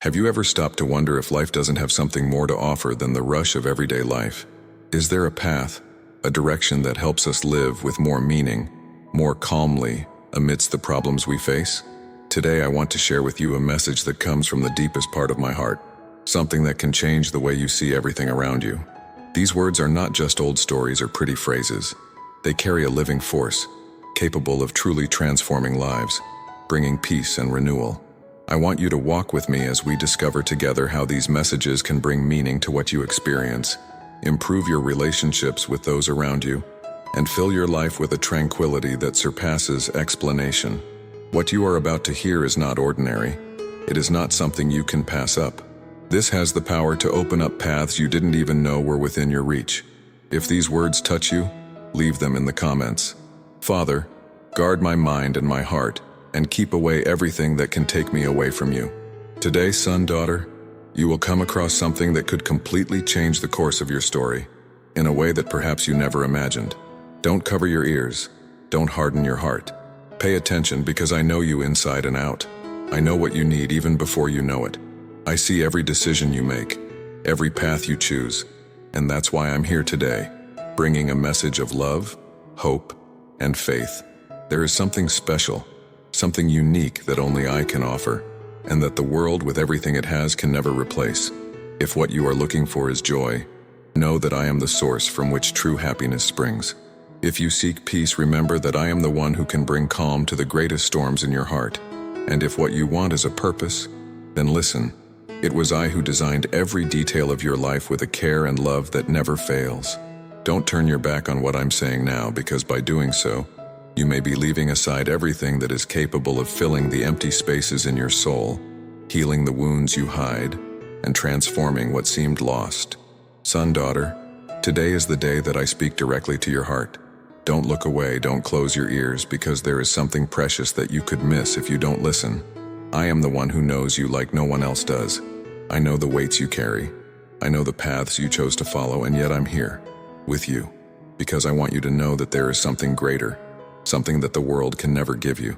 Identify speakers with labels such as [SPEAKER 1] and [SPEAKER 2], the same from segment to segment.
[SPEAKER 1] Have you ever stopped to wonder if life doesn't have something more to offer than the rush of everyday life? Is there a path, a direction that helps us live with more meaning, more calmly, amidst the problems we face? Today I want to share with you a message that comes from the deepest part of my heart, something that can change the way you see everything around you. These words are not just old stories or pretty phrases. They carry a living force, capable of truly transforming lives, bringing peace and renewal. I want you to walk with me as we discover together how these messages can bring meaning to what you experience, improve your relationships with those around you, and fill your life with a tranquility that surpasses explanation. What you are about to hear is not ordinary. It is not something you can pass up. This has the power to open up paths you didn't even know were within your reach. If these words touch you, leave them in the comments. Father, guard my mind and my heart, and keep away everything that can take me away from you. Today, son, daughter, you will come across something that could completely change the course of your story, in a way that perhaps you never imagined. Don't cover your ears. Don't harden your heart. Pay attention because I know you inside and out. I know what you need even before you know it. I see every decision you make, every path you choose, and that's why I'm here today, bringing a message of love, hope, and faith. There is something special, something unique that only I can offer, and that the world with everything it has can never replace. If what you are looking for is joy, know that I am the source from which true happiness springs. If you seek peace, remember that I am the one who can bring calm to the greatest storms in your heart. And if what you want is a purpose, then listen. It was I who designed every detail of your life with a care and love that never fails. Don't turn your back on what I'm saying now, because by doing so, you may be leaving aside everything that is capable of filling the empty spaces in your soul, healing the wounds you hide, and transforming what seemed lost. Son, daughter, today is the day that I speak directly to your heart. Don't look away, don't close your ears, because there is something precious that you could miss if you don't listen. I am the one who knows you like no one else does. I know the weights you carry. I know the paths you chose to follow, and yet I'm here, with you, because I want you to know that there is something greater, something that the world can never give you.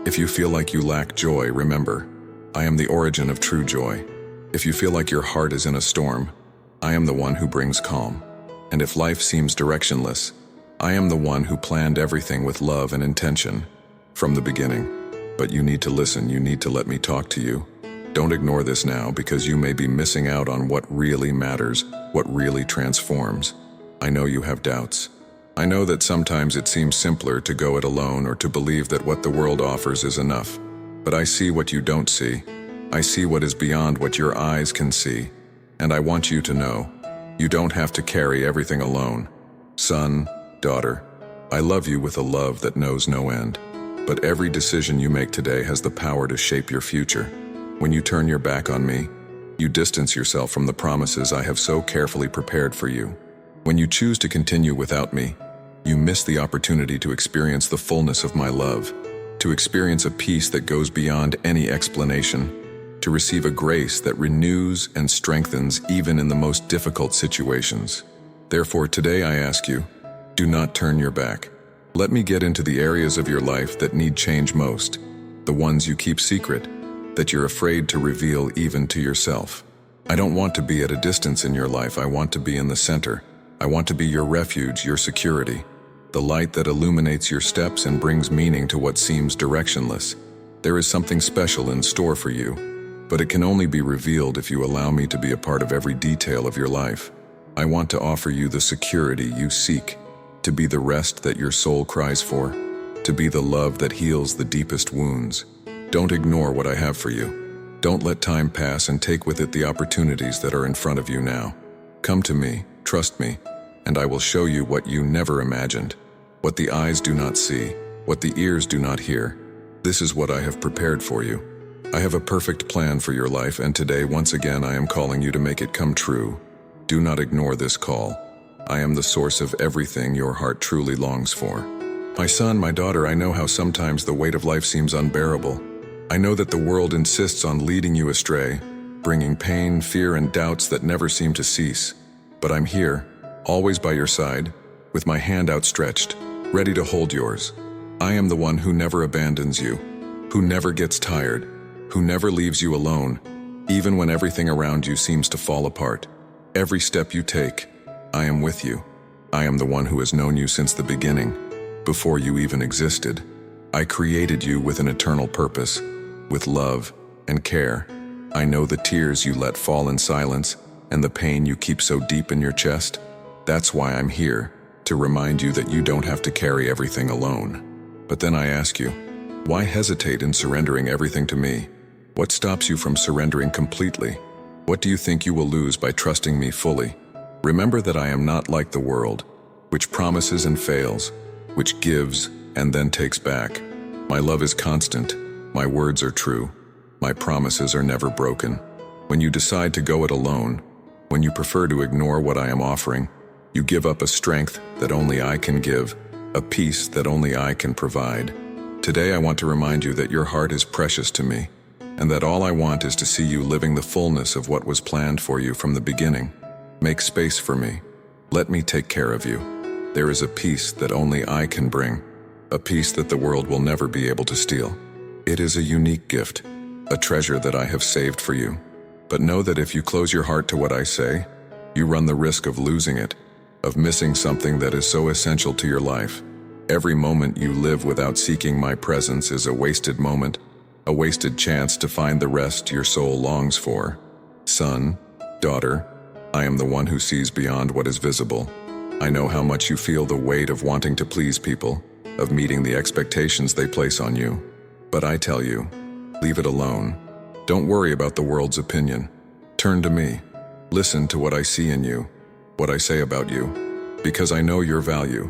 [SPEAKER 1] If you feel like you lack joy, remember, I am the origin of true joy. If you feel like your heart is in a storm, I am the one who brings calm. And if life seems directionless, I am the one who planned everything with love and intention from the beginning. But you need to listen, you need to let me talk to you. Don't ignore this now, because you may be missing out on what really matters, what really transforms. I know you have doubts. I know that sometimes it seems simpler to go it alone or to believe that what the world offers is enough. But I see what you don't see. I see what is beyond what your eyes can see. And I want you to know, you don't have to carry everything alone. Son, daughter, I love you with a love that knows no end. But every decision you make today has the power to shape your future. When you turn your back on me, you distance yourself from the promises I have so carefully prepared for you. When you choose to continue without me, you miss the opportunity to experience the fullness of my love, to experience a peace that goes beyond any explanation, to receive a grace that renews and strengthens even in the most difficult situations. Therefore, today I ask you, do not turn your back. Let me get into the areas of your life that need change most, the ones you keep secret, that you're afraid to reveal even to yourself. I don't want to be at a distance in your life. I want to be in the center. I want to be your refuge, your security, the light that illuminates your steps and brings meaning to what seems directionless. There is something special in store for you, but it can only be revealed if you allow me to be a part of every detail of your life. I want to offer you the security you seek, to be the rest that your soul cries for, to be the love that heals the deepest wounds. Don't ignore what I have for you. Don't let time pass and take with it the opportunities that are in front of you now. Come to me, trust me, and I will show you what you never imagined, what the eyes do not see, what the ears do not hear. This is what I have prepared for you. I have a perfect plan for your life, and today, once again, I am calling you to make it come true. Do not ignore this call. I am the source of everything your heart truly longs for. My son, my daughter, I know how sometimes the weight of life seems unbearable. I know that the world insists on leading you astray, bringing pain, fear, and doubts that never seem to cease. But I'm here, always by your side, with my hand outstretched, ready to hold yours. I am the one who never abandons you, who never gets tired, who never leaves you alone, Even when everything around you seems to fall apart, every step you take, I am with you. I am the one who has known you since the beginning, before you even existed. I created you with an eternal purpose, with love and care. I know the tears you let fall in silence and the pain you keep so deep in your chest. That's why I'm here, to remind you that you don't have to carry everything alone. But then I ask you, why hesitate in surrendering everything to me? What stops you from surrendering completely? What do you think you will lose by trusting me fully? Remember that I am not like the world, which promises and fails, which gives and then takes back. My love is constant, my words are true, my promises are never broken. When you decide to go it alone, when you prefer to ignore what I am offering, you give up a strength that only I can give, a peace that only I can provide. Today I want to remind you that your heart is precious to me, and that all I want is to see you living the fullness of what was planned for you from the beginning. Make space for me. Let me take care of you. There is a peace that only I can bring, a peace that the world will never be able to steal. It is a unique gift, a treasure that I have saved for you. But know that if you close your heart to what I say, you run the risk of losing it, of missing something that is so essential to your life. Every moment you live without seeking my presence is a wasted moment, a wasted chance to find the rest your soul longs for. Son, daughter, I am the one who sees beyond what is visible. I know how much you feel the weight of wanting to please people, of meeting the expectations they place on you. But I tell you, leave it alone. Don't worry about the world's opinion. Turn to me. Listen to what I see in you, what I say about you, because I know your value,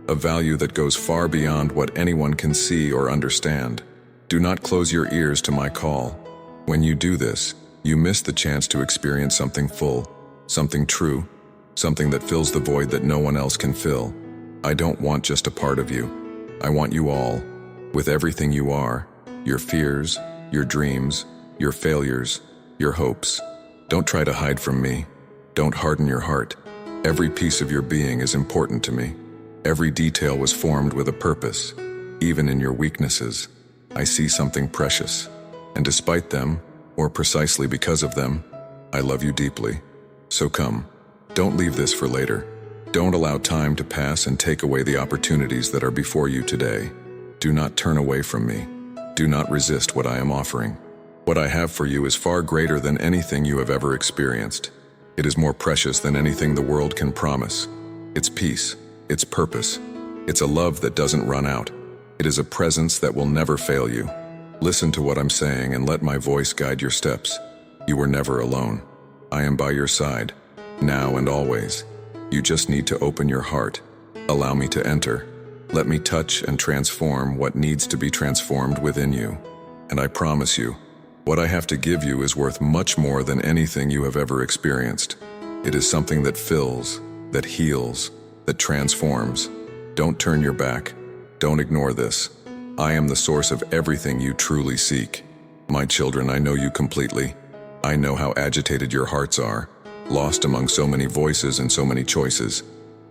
[SPEAKER 1] a value that goes far beyond what anyone can see or understand. Do not close your ears to my call. When you do this, you miss the chance to experience something full, something true, something that fills the void that no one else can fill. I don't want just a part of you. I want you all, with everything you are, your fears, your dreams, your failures, your hopes. Don't try to hide from me. Don't harden your heart. Every piece of your being is important to me. Every detail was formed with a purpose. Even in your weaknesses, I see something precious. And despite them, or precisely because of them, I love you deeply. So come, don't leave this for later. Don't allow time to pass and take away the opportunities that are before you today. Do not turn away from me. Do not resist what I am offering. What I have for you is far greater than anything you have ever experienced. It is more precious than anything the world can promise. It's peace, it's purpose, it's a love that doesn't run out. It is a presence that will never fail you. Listen to what I'm saying and let my voice guide your steps. You were never alone. I am by your side, now and always. You just need to open your heart. Allow me to enter. Let me touch and transform what needs to be transformed within you. And I promise you, what I have to give you is worth much more than anything you have ever experienced. It is something that fills, that heals, that transforms. Don't turn your back. Don't ignore this. I am the source of everything you truly seek. My children, I know you completely. I know how agitated your hearts are, lost among so many voices and so many choices.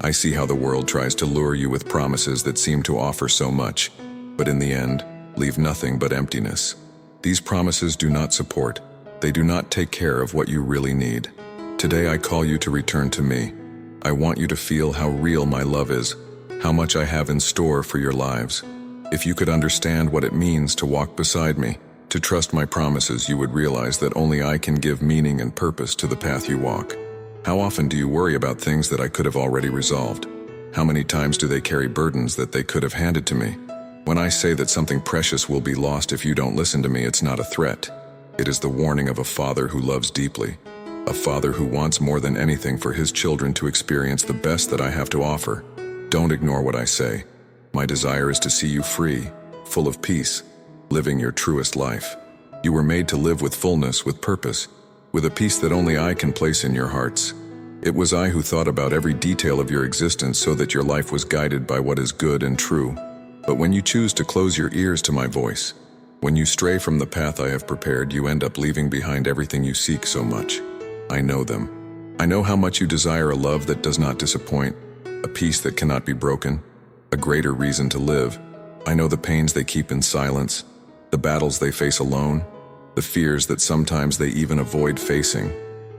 [SPEAKER 1] I see how the world tries to lure you with promises that seem to offer so much, but in the end, leave nothing but emptiness. These promises do not support. They do not take care of what you really need. Today I call you to return to me. I want you to feel how real my love is, how much I have in store for your lives. If you could understand what it means to walk beside me, to trust my promises, you would realize that only I can give meaning and purpose to the path you walk. How often do you worry about things that I could have already resolved? How many times do they carry burdens that they could have handed to me? When I say that something precious will be lost if you don't listen to me, it's not a threat. It is the warning of a father who loves deeply, a father who wants more than anything for his children to experience the best that I have to offer. Don't ignore what I say. My desire is to see you free, full of peace, living your truest life. You were made to live with fullness, with purpose, with a peace that only I can place in your hearts. It was I who thought about every detail of your existence so that your life was guided by what is good and true. But when you choose to close your ears to my voice, when you stray from the path I have prepared, you end up leaving behind everything you seek so much. I know them. I know how much you desire a love that does not disappoint, a peace that cannot be broken, a greater reason to live. I know the pains they keep in silence, the battles they face alone, the fears that sometimes they even avoid facing.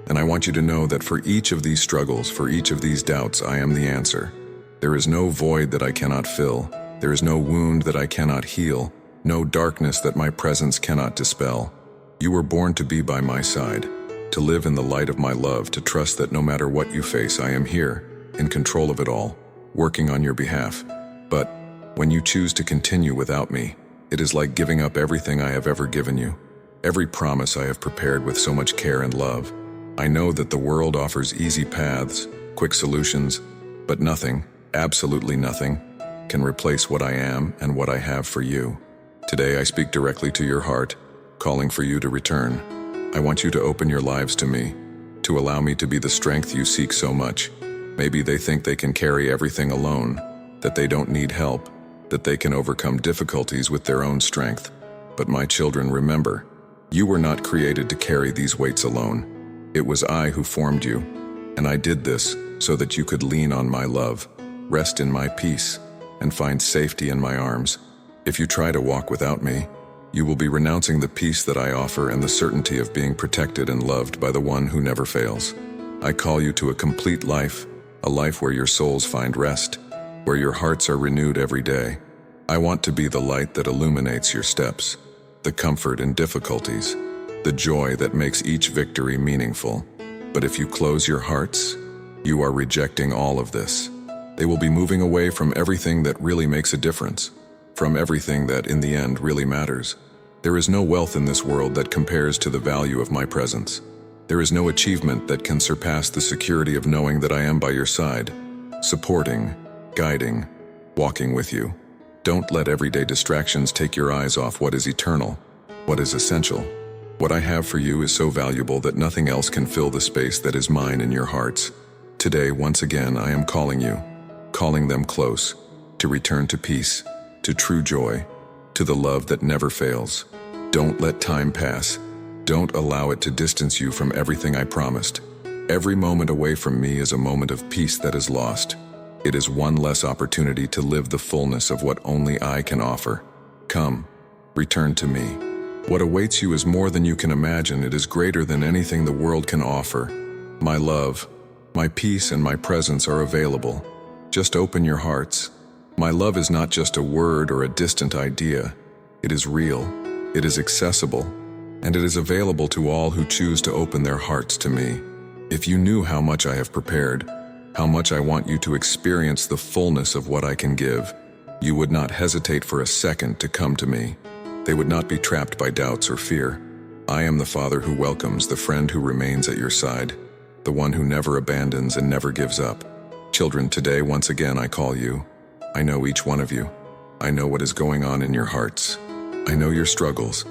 [SPEAKER 1] And I want you to know that for each of these struggles, for each of these doubts, I am the answer. There is no void that I cannot fill. There is no wound that I cannot heal, no darkness that my presence cannot dispel. You were born to be by my side, to live in the light of my love, to trust that no matter what you face, I am here, in control of it all, working on your behalf. But when you choose to continue without me, it is like giving up everything I have ever given you, every promise I have prepared with so much care and love. I know that the world offers easy paths, quick solutions, but nothing, absolutely nothing, can replace what I am and what I have for you. Today I speak directly to your heart, calling for you to return. I want you to open your lives to me, to allow me to be the strength you seek so much. Maybe they think they can carry everything alone, that they don't need help, that they can overcome difficulties with their own strength. But my children, remember, you were not created to carry these weights alone. It was I who formed you, and I did this so that you could lean on my love, rest in my peace, and find safety in my arms. If you try to walk without me, you will be renouncing the peace that I offer and the certainty of being protected and loved by the one who never fails. I call you to a complete life, a life where your souls find rest, where your hearts are renewed every day. I want to be the light that illuminates your steps, the comfort in difficulties, the joy that makes each victory meaningful. But if you close your hearts, you are rejecting all of this. They will be moving away from everything that really makes a difference, from everything that in the end really matters. There is no wealth in this world that compares to the value of my presence. There is no achievement that can surpass the security of knowing that I am by your side, supporting, guiding, walking with you. Don't let everyday distractions take your eyes off what is eternal, what is essential. What I have for you is so valuable that nothing else can fill the space that is mine in your hearts. Today, once again, I am calling you, calling them close, to return to peace, to true joy, to the love that never fails. Don't let time pass. Don't allow it to distance you from everything I promised. Every moment away from me is a moment of peace that is lost. It is one less opportunity to live the fullness of what only I can offer. Come, return to me. What awaits you is more than you can imagine. It is greater than anything the world can offer. My love, my peace, and my presence are available. Just open your hearts. My love is not just a word or a distant idea. It is real, it is accessible, and it is available to all who choose to open their hearts to me. If you knew how much I have prepared, how much I want you to experience the fullness of what I can give, you would not hesitate for a second to come to me. They would not be trapped by doubts or fear. I am the Father who welcomes, the friend who remains at your side, the one who never abandons and never gives up. Children, today, once again, I call you. I know each one of you. I know what is going on in your hearts. I know your struggles,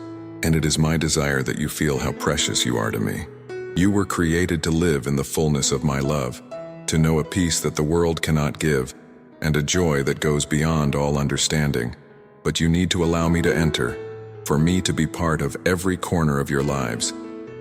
[SPEAKER 1] and it is my desire that you feel how precious you are to me. You were created to live in the fullness of my love, to know a peace that the world cannot give, and a joy that goes beyond all understanding. But you need to allow me to enter, for me to be part of every corner of your lives,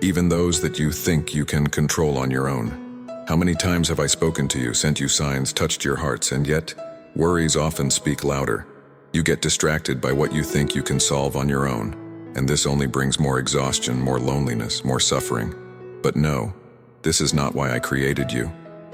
[SPEAKER 1] even those that you think you can control on your own. How many times have I spoken to you, sent you signs, touched your hearts, and yet worries often speak louder. You get distracted by what you think you can solve on your own, and this only brings more exhaustion, more loneliness, more suffering. But no, this is not why I created you.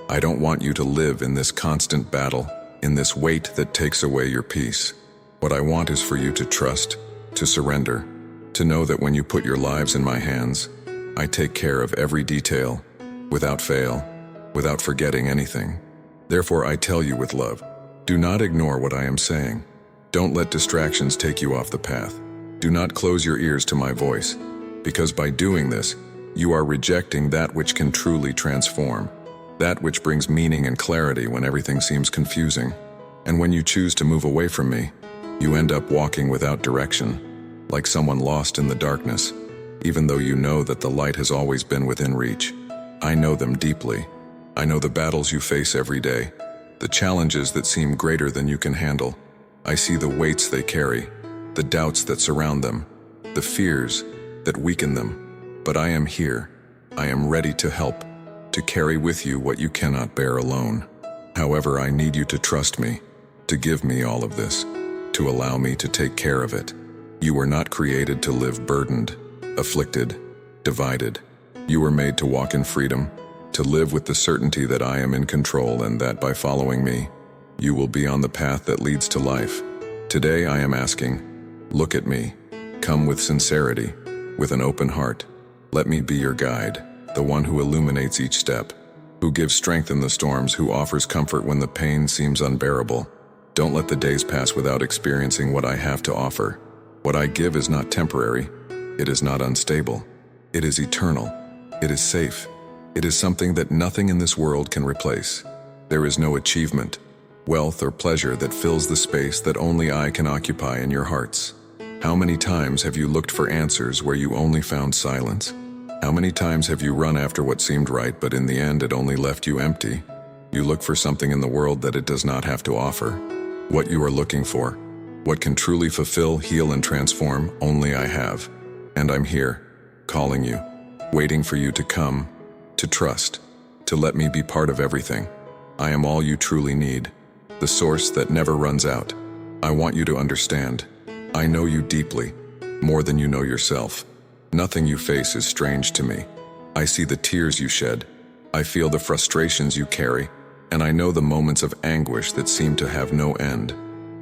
[SPEAKER 1] I don't want you to live in this constant battle, in this weight that takes away your peace. What I want is for you to trust, to surrender, to know that when you put your lives in my hands, I take care of every detail, without fail, without forgetting anything. Therefore, I tell you with love, do not ignore what I am saying. Don't let distractions take you off the path. Do not close your ears to my voice, because by doing this, you are rejecting that which can truly transform, that which brings meaning and clarity when everything seems confusing. And when you choose to move away from me, you end up walking without direction, like someone lost in the darkness, even though you know that the light has always been within reach. I know them deeply. I know the battles you face every day, the challenges that seem greater than you can handle. I see the weights they carry, the doubts that surround them, the fears that weaken them. But I am here. I am ready to help, to carry with you what you cannot bear alone. However, I need you to trust me, to give me all of this, to allow me to take care of it. You were not created to live burdened. afflicted, divided. You were made to walk in freedom, to live with the certainty that I am in control and that by following me, you will be on the path that leads to life. Today I am asking, look at me. Come with sincerity, with an open heart. Let me be your guide, the one who illuminates each step, who gives strength in the storms, who offers comfort when the pain seems unbearable. Don't let the days pass without experiencing what I have to offer. What I give is not temporary. It is not unstable. It is eternal. It is safe. It is something that nothing in this world can replace. There is no achievement, wealth, or pleasure that fills the space that only I can occupy in your hearts. How many times have you looked for answers where you only found silence? How many times have you run after what seemed right, but in the end it only left you empty? You look for something in the world that it does not have to offer. What you are looking for, what can truly fulfill, heal, and transform, only I have. And I'm here, calling you, waiting for you to come, to trust, to let me be part of everything. I am all you truly need, the source that never runs out. I want you to understand. I know you deeply, more than you know yourself. Nothing you face is strange to me. I see the tears you shed. I feel the frustrations you carry, and I know the moments of anguish that seem to have no end.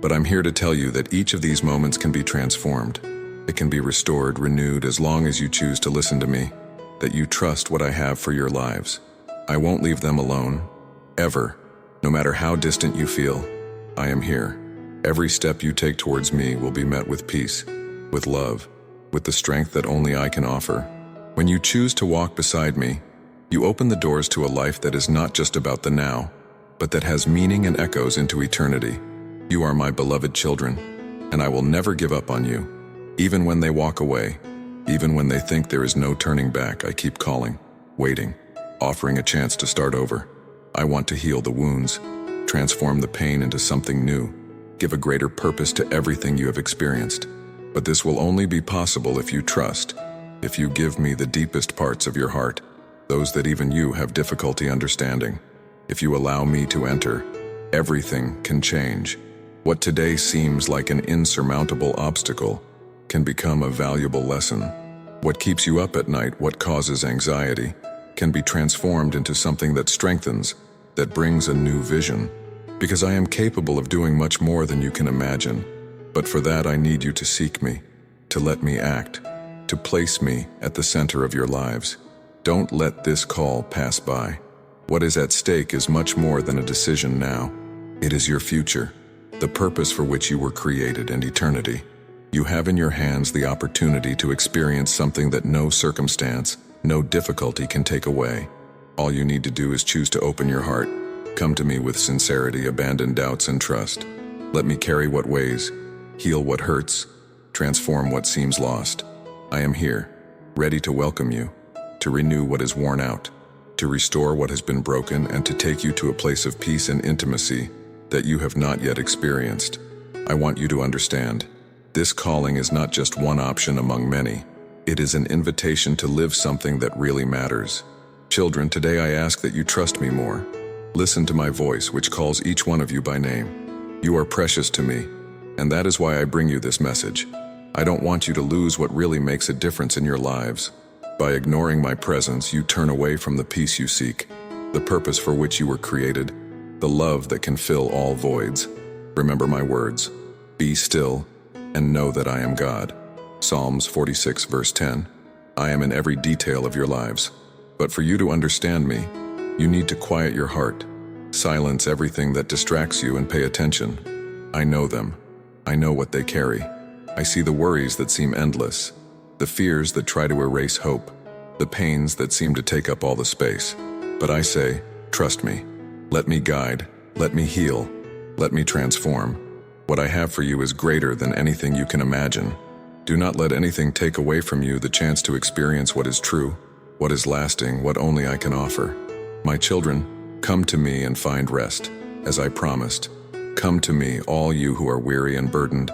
[SPEAKER 1] But I'm here to tell you that each of these moments can be transformed. It can be restored, renewed, as long as you choose to listen to me, that you trust what I have for your lives. I won't leave them alone, ever. No matter how distant you feel, I am here. Every step you take towards me will be met with peace, with love, with the strength that only I can offer. When you choose to walk beside me, you open the doors to a life that is not just about the now, but that has meaning and echoes into eternity. You are my beloved children, and I will never give up on you. Even when they walk away, even when they think there is no turning back, I keep calling, waiting, offering a chance to start over. I want to heal the wounds, transform the pain into something new, give a greater purpose to everything you have experienced. But this will only be possible if you trust, if you give me the deepest parts of your heart, those that even you have difficulty understanding. If you allow me to enter, everything can change. What today seems like an insurmountable obstacle can become a valuable lesson. What keeps you up at night, what causes anxiety, can be transformed into something that strengthens, that brings a new vision. Because I am capable of doing much more than you can imagine. But for that I need you to seek me, to let me act, to place me at the center of your lives. Don't let this call pass by. What is at stake is much more than a decision now. It is your future, the purpose for which you were created, and eternity. You have in your hands the opportunity to experience something that no circumstance, no difficulty can take away. All you need to do is choose to open your heart. Come to me with sincerity, abandon doubts, and trust. Let me carry what weighs, heal what hurts, transform what seems lost. I am here, ready to welcome you, to renew what is worn out, to restore what has been broken, and to take you to a place of peace and intimacy that you have not yet experienced. I want you to understand, this calling is not just one option among many. It is an invitation to live something that really matters. Children, today I ask that you trust me more. Listen to my voice, which calls each one of you by name. You are precious to me, and that is why I bring you this message. I don't want you to lose what really makes a difference in your lives. By ignoring my presence, you turn away from the peace you seek, the purpose for which you were created, the love that can fill all voids. Remember my words. Be still and know that I am God. Psalms 46 verse 10. I am in every detail of your lives. But for you to understand me, you need to quiet your heart, silence everything that distracts you, and pay attention. I know them. I know what they carry. I see the worries that seem endless, the fears that try to erase hope, the pains that seem to take up all the space. But I say, trust me. Let me guide. Let me heal. Let me transform. What I have for you is greater than anything you can imagine. Do not let anything take away from you the chance to experience what is true, what is lasting, what only I can offer. My children, come to me and find rest, as I promised. Come to me, all you who are weary and burdened,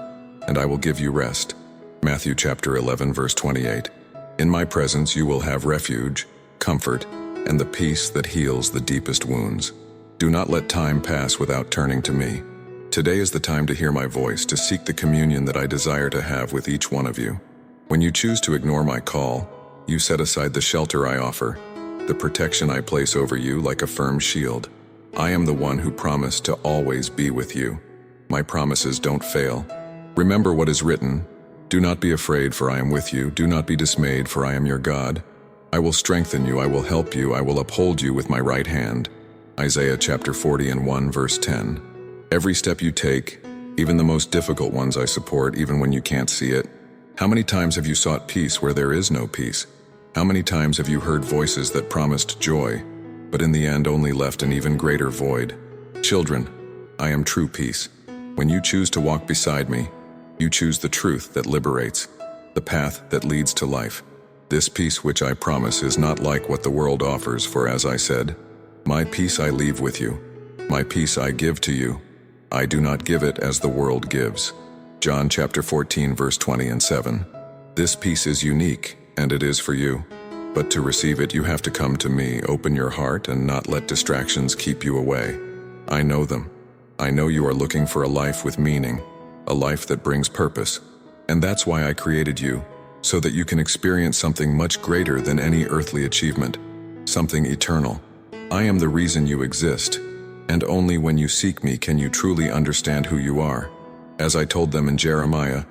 [SPEAKER 1] and I will give you rest. Matthew chapter 11, verse 28. In my presence you will have refuge, comfort, and the peace that heals the deepest wounds. Do not let time pass without turning to me. Today is the time to hear my voice, to seek the communion that I desire to have with each one of you. When you choose to ignore my call, you set aside the shelter I offer, the protection I place over you like a firm shield. I am the one who promised to always be with you. My promises don't fail. Remember what is written. Do not be afraid, for I am with you. Do not be dismayed, for I am your God. I will strengthen you, I will help you, I will uphold you with my right hand. Isaiah chapter 40:1, verse 10. Every step you take, even the most difficult ones I support, even when you can't see it. How many times have you sought peace where there is no peace? How many times have you heard voices that promised joy, but in the end only left an even greater void? Children, I am true peace. When you choose to walk beside me, you choose the truth that liberates, the path that leads to life. This peace which I promise is not like what the world offers, for as I said, my peace I leave with you, my peace I give to you. I do not give it as the world gives. John chapter 14, verse 20 and 7. This peace is unique, and it is for you. But to receive it, you have to come to me, open your heart, and not let distractions keep you away. I know them. I know you are looking for a life with meaning, a life that brings purpose. And that's why I created you, so that you can experience something much greater than any earthly achievement, something eternal. I am the reason you exist, and only when you seek me can you truly understand who you are. As I told them in Jeremiah,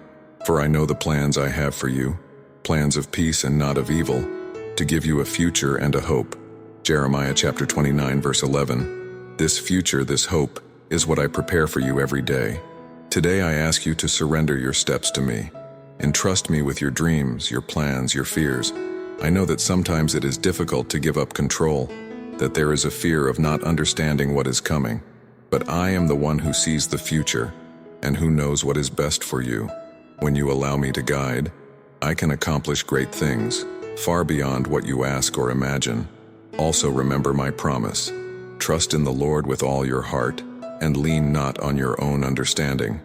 [SPEAKER 1] for I know the plans I have for you, plans of peace and not of evil, to give you a future and a hope. Jeremiah chapter 29, verse 11. This future, this hope, is what I prepare for you every day. Today I ask you to surrender your steps to me. Entrust me with your dreams, your plans, your fears. I know that sometimes it is difficult to give up control, that there is a fear of not understanding what is coming. But I am the one who sees the future and who knows what is best for you. When you allow me to guide, I can accomplish great things, far beyond what you ask or imagine. Also remember my promise. Trust in the Lord with all your heart, and lean not on your own understanding.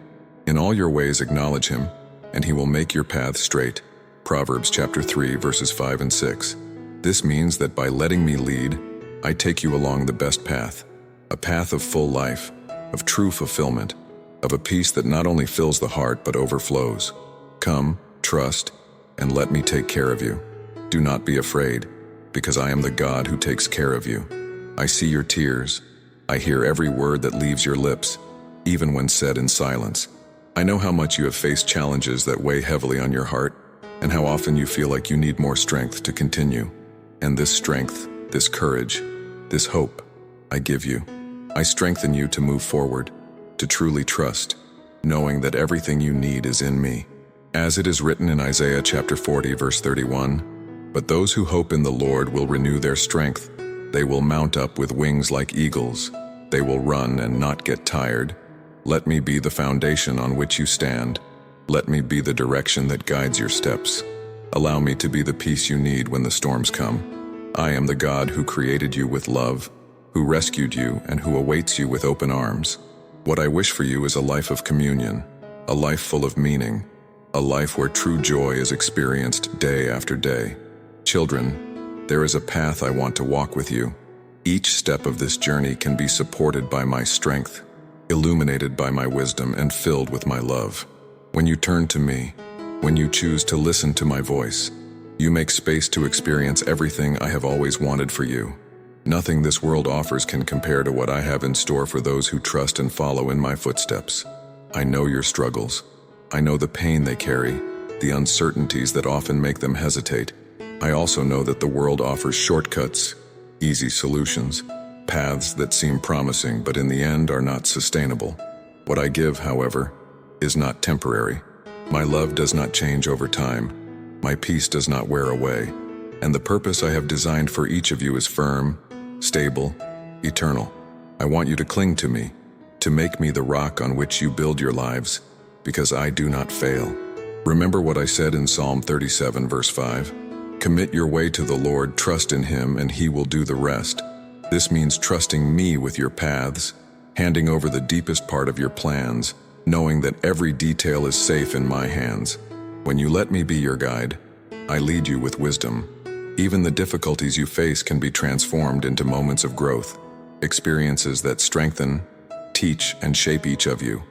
[SPEAKER 1] In all your ways acknowledge him, and he will make your path straight. Proverbs chapter 3, verses 5 and 6. This means that by letting me lead, I take you along the best path, a path of full life, of true fulfillment, of a peace that not only fills the heart but overflows. Come, trust, and let me take care of you. Do not be afraid, because I am the God who takes care of you. I see your tears. I hear every word that leaves your lips, even when said in silence. I know how much you have faced challenges that weigh heavily on your heart, and how often you feel like you need more strength to continue. And this strength, this courage, this hope, I give you. I strengthen you to move forward, to truly trust, knowing that everything you need is in me. As it is written in Isaiah chapter 40, verse 31, but those who hope in the Lord will renew their strength. They will mount up with wings like eagles. They will run and not get tired. Let me be the foundation on which you stand. Let me be the direction that guides your steps. Allow me to be the peace you need when the storms come. I am the God who created you with love, who rescued you and who awaits you with open arms. What I wish for you is a life of communion, a life full of meaning, a life where true joy is experienced day after day. Children, there is a path I want to walk with you. Each step of this journey can be supported by my strength, illuminated by my wisdom, and filled with my love. When you turn to me, when you choose to listen to my voice, you make space to experience everything I have always wanted for you. Nothing this world offers can compare to what I have in store for those who trust and follow in my footsteps. I know your struggles. I know the pain they carry, the uncertainties that often make them hesitate. I also know that the world offers shortcuts, easy solutions, paths that seem promising but in the end are not sustainable. What I give, however, is not temporary. My love does not change over time. My peace does not wear away. And the purpose I have designed for each of you is firm, stable, eternal. I want you to cling to me, to make me the rock on which you build your lives, because I do not fail. Remember what I said in Psalm 37, verse 5. Commit your way to the Lord, trust in him, and he will do the rest. This means trusting me with your paths, handing over the deepest part of your plans, knowing that every detail is safe in my hands. When you let me be your guide, I lead you with wisdom. Even the difficulties you face can be transformed into moments of growth, experiences that strengthen, teach, and shape each of you.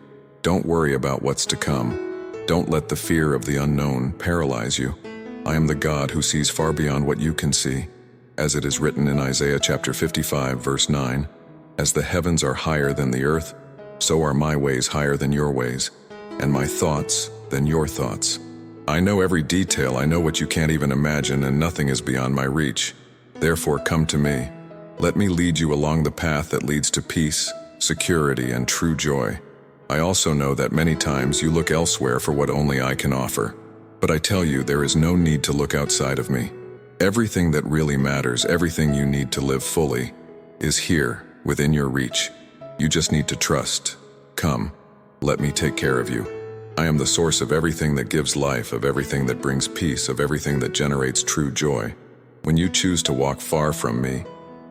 [SPEAKER 1] Don't worry about what's to come. Don't let the fear of the unknown paralyze you. I am the God who sees far beyond what you can see. As it is written in Isaiah chapter 55, verse 9, "As the heavens are higher than the earth, so are my ways higher than your ways, and my thoughts than your thoughts." I know every detail, I know what you can't even imagine, and nothing is beyond my reach. Therefore, come to me. Let me lead you along the path that leads to peace, security, and true joy. I also know that many times you look elsewhere for what only I can offer. But I tell you, there is no need to look outside of me. Everything that really matters, everything you need to live fully, is here, within your reach. You just need to trust. Come, let me take care of you. I am the source of everything that gives life, of everything that brings peace, of everything that generates true joy. When you choose to walk far from me,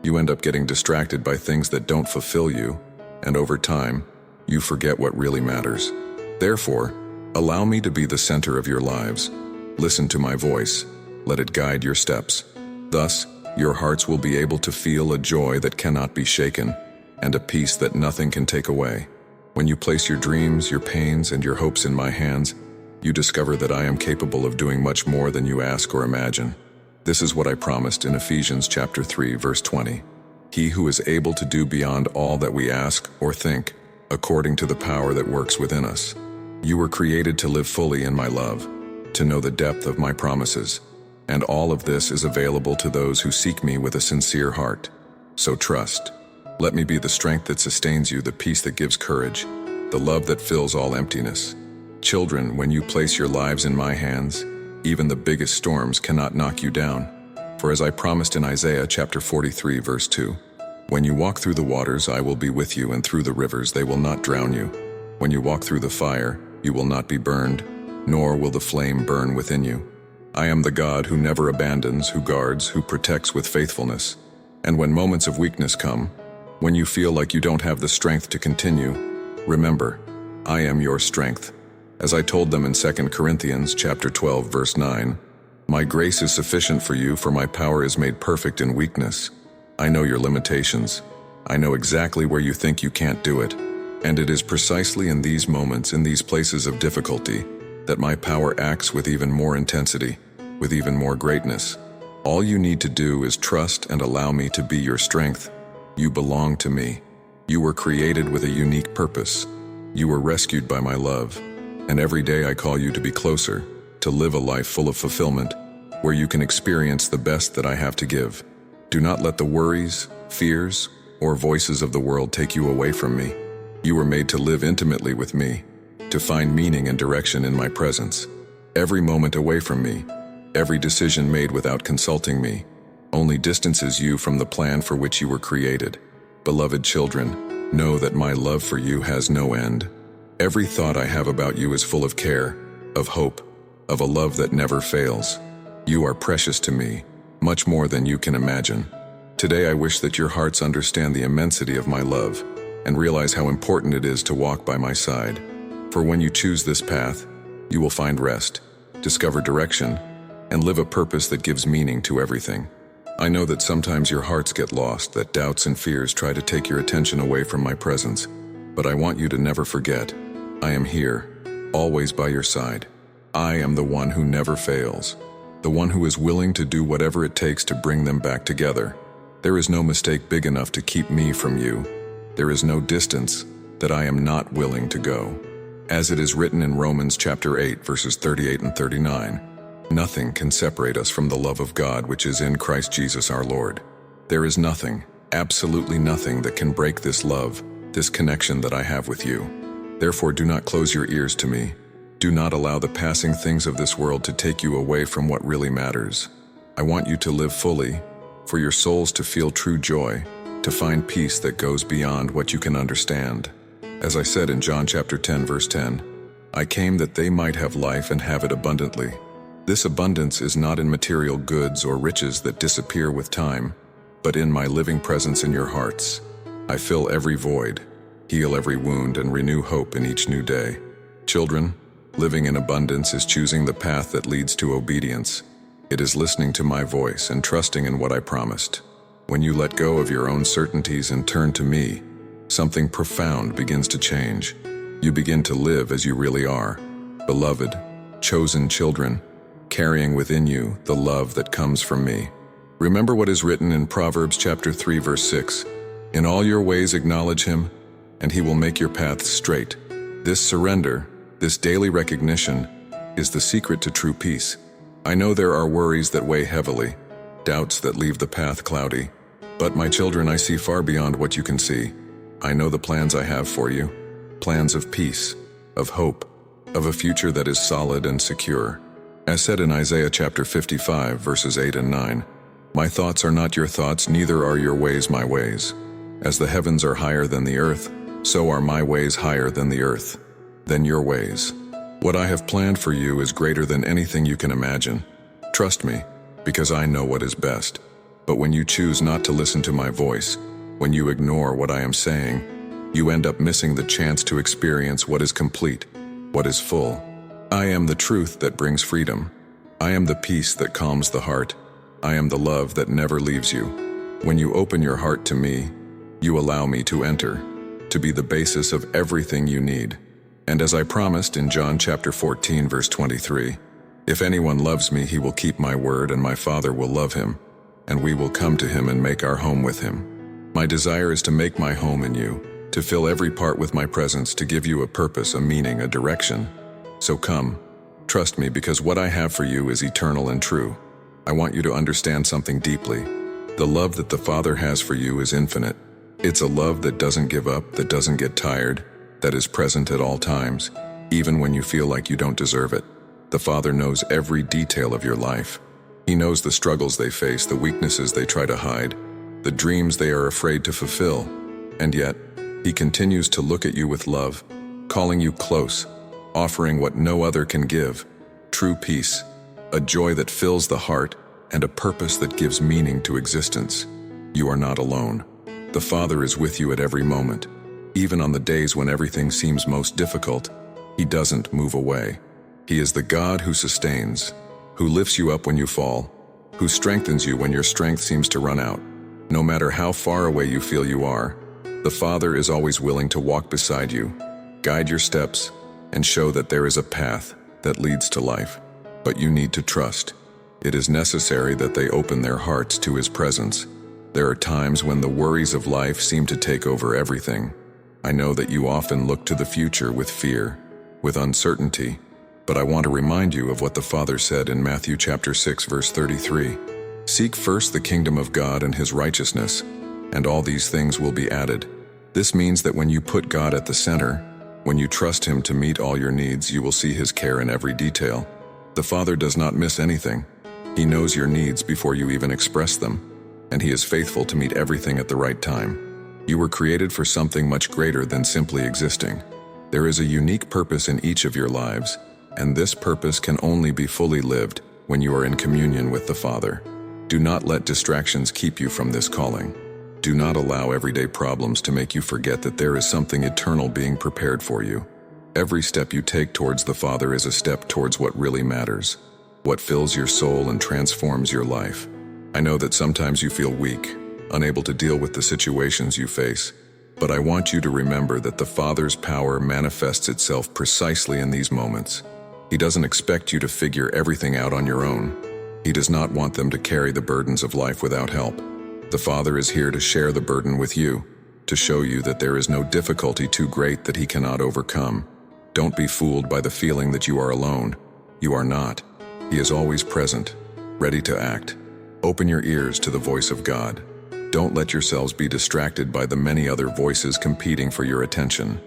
[SPEAKER 1] you end up getting distracted by things that don't fulfill you, and over time, you forget what really matters. Therefore, allow me to be the center of your lives. Listen to my voice. Let it guide your steps. Thus, your hearts will be able to feel a joy that cannot be shaken, and a peace that nothing can take away. When you place your dreams, your pains, and your hopes in my hands, you discover that I am capable of doing much more than you ask or imagine. This is what I promised in Ephesians chapter 3, verse 20. He who is able to do beyond all that we ask or think, according to the power that works within us. You were created to live fully in my love, to know the depth of my promises, and all of this is available to those who seek me with a sincere heart. So trust. Let me be the strength that sustains you, the peace that gives courage, the love that fills all emptiness. Children, when you place your lives in my hands, even the biggest storms cannot knock you down. For as I promised in Isaiah chapter 43, verse 2, "When you walk through the waters, I will be with you, and through the rivers, they will not drown you. When you walk through the fire, you will not be burned, nor will the flame burn within you. I am the God who never abandons, who guards, who protects with faithfulness. And when moments of weakness come, when you feel like you don't have the strength to continue, remember, I am your strength. As I told them in 2 Corinthians chapter 12, verse 9, "My grace is sufficient for you, for my power is made perfect in weakness." I know your limitations. I know exactly where you think you can't do it. And it is precisely in these moments, in these places of difficulty, that my power acts with even more intensity, with even more greatness. All you need to do is trust and allow me to be your strength. You belong to me. You were created with a unique purpose. You were rescued by my love. And every day I call you to be closer, to live a life full of fulfillment, where you can experience the best that I have to give. Do not let the worries, fears, or voices of the world take you away from me. You were made to live intimately with me, to find meaning and direction in my presence. Every moment away from me, every decision made without consulting me, only distances you from the plan for which you were created. Beloved children, know that my love for you has no end. Every thought I have about you is full of care, of hope, of a love that never fails. You are precious to me, much more than you can imagine. Today I wish that your hearts understand the immensity of my love, and realize how important it is to walk by my side. For when you choose this path, you will find rest, discover direction, and live a purpose that gives meaning to everything. I know that sometimes your hearts get lost, that doubts and fears try to take your attention away from my presence, but I want you to never forget, I am here, always by your side. I am the one who never fails, the one who is willing to do whatever it takes to bring them back together. There is no mistake big enough to keep me from you. There is no distance that I am not willing to go. As it is written in Romans chapter 8, verses 38 and 39, nothing can separate us from the love of God which is in Christ Jesus our Lord. There is nothing, absolutely nothing that can break this love, this connection that I have with you. Therefore, do not close your ears to me. Do not allow the passing things of this world to take you away from what really matters. I want you to live fully, for your souls to feel true joy, to find peace that goes beyond what you can understand. As I said in John chapter 10, verse 10, I came that they might have life and have it abundantly. This abundance is not in material goods or riches that disappear with time, but in my living presence in your hearts. I fill every void, heal every wound, and renew hope in each new day. Children, living in abundance is choosing the path that leads to obedience. It is listening to my voice and trusting in what I promised. When you let go of your own certainties and turn to me, something profound begins to change. You begin to live as you really are, beloved, chosen children, carrying within you the love that comes from me. Remember what is written in Proverbs chapter 3, verse 6. In all your ways acknowledge him, and he will make your paths straight. This surrender, this daily recognition, is the secret to true peace. I know there are worries that weigh heavily, doubts that leave the path cloudy. But my children, I see far beyond what you can see. I know the plans I have for you, plans of peace, of hope, of a future that is solid and secure. As said in Isaiah chapter 55, verses 8 and 9, my thoughts are not your thoughts, neither are your ways my ways. As the heavens are higher than the earth, so are my ways higher than the earth, than your ways. What I have planned for you is greater than anything you can imagine. Trust me, because I know what is best. But when you choose not to listen to my voice, when you ignore what I am saying, you end up missing the chance to experience what is complete, what is full. I am the truth that brings freedom. I am the peace that calms the heart. I am the love that never leaves you. When you open your heart to me, you allow me to enter, to be the basis of everything you need. And as I promised in John chapter 14, verse 23, if anyone loves me, he will keep my word, and my Father will love him, and we will come to him and make our home with him. My desire is to make my home in you, to fill every part with my presence, to give you a purpose, a meaning, a direction. So come, trust me, because what I have for you is eternal and true. I want you to understand something deeply. The love that the Father has for you is infinite. It's a love that doesn't give up, that doesn't get tired, that is present at all times, even when you feel like you don't deserve it. The Father knows every detail of your life. He knows the struggles they face, the weaknesses they try to hide, the dreams they are afraid to fulfill. And yet, He continues to look at you with love, calling you close, offering what no other can give, true peace, a joy that fills the heart, and a purpose that gives meaning to existence. You are not alone. The Father is with you at every moment. Even on the days when everything seems most difficult, He doesn't move away. He is the God who sustains, who lifts you up when you fall, who strengthens you when your strength seems to run out. No matter how far away you feel you are, the Father is always willing to walk beside you, guide your steps, and show that there is a path that leads to life. But you need to trust. It is necessary that they open their hearts to His presence. There are times when the worries of life seem to take over everything. I know that you often look to the future with fear, with uncertainty, but I want to remind you of what the Father said in Matthew chapter 6, verse 33. Seek first the kingdom of God and His righteousness, and all these things will be added. This means that when you put God at the center, when you trust Him to meet all your needs, you will see His care in every detail. The Father does not miss anything. He knows your needs before you even express them, and He is faithful to meet everything at the right time. You were created for something much greater than simply existing. There is a unique purpose in each of your lives, and this purpose can only be fully lived when you are in communion with the Father. Do not let distractions keep you from this calling. Do not allow everyday problems to make you forget that there is something eternal being prepared for you. Every step you take towards the Father is a step towards what really matters, what fills your soul and transforms your life. I know that sometimes you feel weak, unable to deal with the situations you face, but I want you to remember that the Father's power manifests itself precisely in these moments. He doesn't expect you to figure everything out on your own. He does not want them to carry the burdens of life without help. The Father is here to share the burden with you, to show you that there is no difficulty too great that He cannot overcome. Don't be fooled by the feeling that you are alone. You are not. He is always present, ready to act. Open your ears to the voice of God. Don't let yourselves be distracted by the many other voices competing for your attention.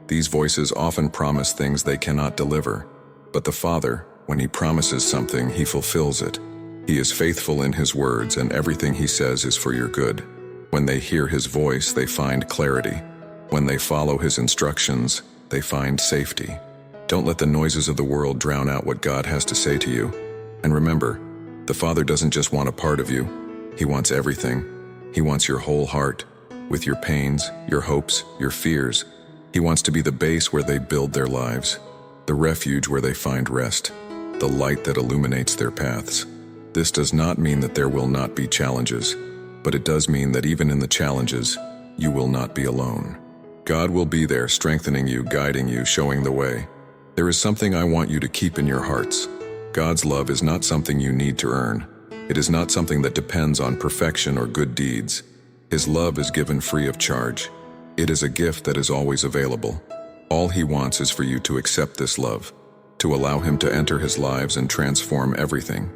[SPEAKER 1] These voices often promise things they cannot deliver. But the Father, when He promises something, He fulfills it. He is faithful in His words, and everything He says is for your good. When they hear His voice, they find clarity. When they follow His instructions, they find safety. Don't let the noises of the world drown out what God has to say to you. And remember, the Father doesn't just want a part of you. He wants everything. He wants your whole heart, with your pains, your hopes, your fears. He wants to be the base where they build their lives, the refuge where they find rest, the light that illuminates their paths. This does not mean that there will not be challenges, but it does mean that even in the challenges, you will not be alone. God will be there, strengthening you, guiding you, showing the way. There is something I want you to keep in your hearts. God's love is not something you need to earn. It is not something that depends on perfection or good deeds. His love is given free of charge. It is a gift that is always available. All He wants is for you to accept this love, to allow Him to enter His lives and transform everything.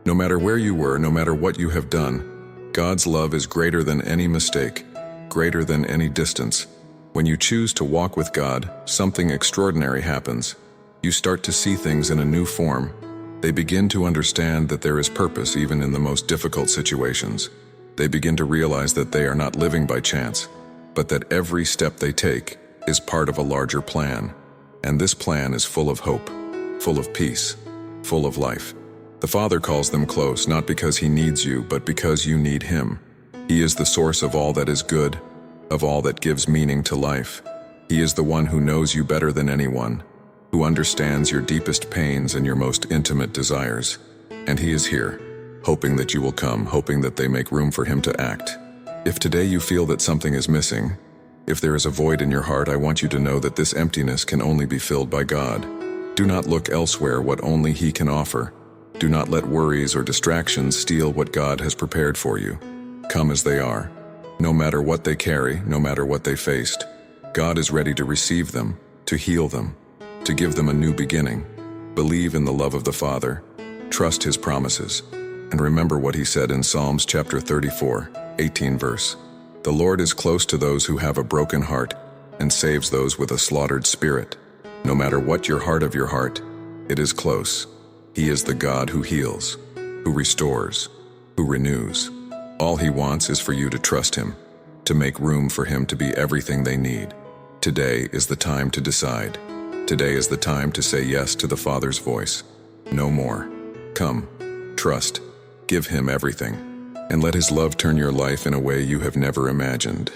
[SPEAKER 1] No matter where you were, no matter what you have done, God's love is greater than any mistake, greater than any distance. When you choose to walk with God, something extraordinary happens. You start to see things in a new form. They begin to understand that there is purpose even in the most difficult situations. They begin to realize that they are not living by chance, but that every step they take is part of a larger plan. And this plan is full of hope, full of peace, full of life. The Father calls them close, not because He needs you, but because you need Him. He is the source of all that is good, of all that gives meaning to life. He is the one who knows you better than anyone, who understands your deepest pains and your most intimate desires. And He is here, hoping that you will come, hoping that they make room for Him to act. If today you feel that something is missing, if there is a void in your heart, I want you to know that this emptiness can only be filled by God. Do not look elsewhere what only He can offer. Do not let worries or distractions steal what God has prepared for you. Come as they are. No matter what they carry, no matter what they faced, God is ready to receive them, to heal them, to give them a new beginning. Believe in the love of the Father, trust His promises, and remember what He said in Psalms chapter 34, 18 verse. The Lord is close to those who have a broken heart and saves those with a slaughtered spirit. No matter what your heart of your heart, it is close. He is the God who heals, who restores, who renews. All He wants is for you to trust Him, to make room for Him to be everything they need. Today is the time to decide. Today is the time to say yes to the Father's voice. No more. Come, trust, give Him everything, and let His love turn your life in a way you have never imagined.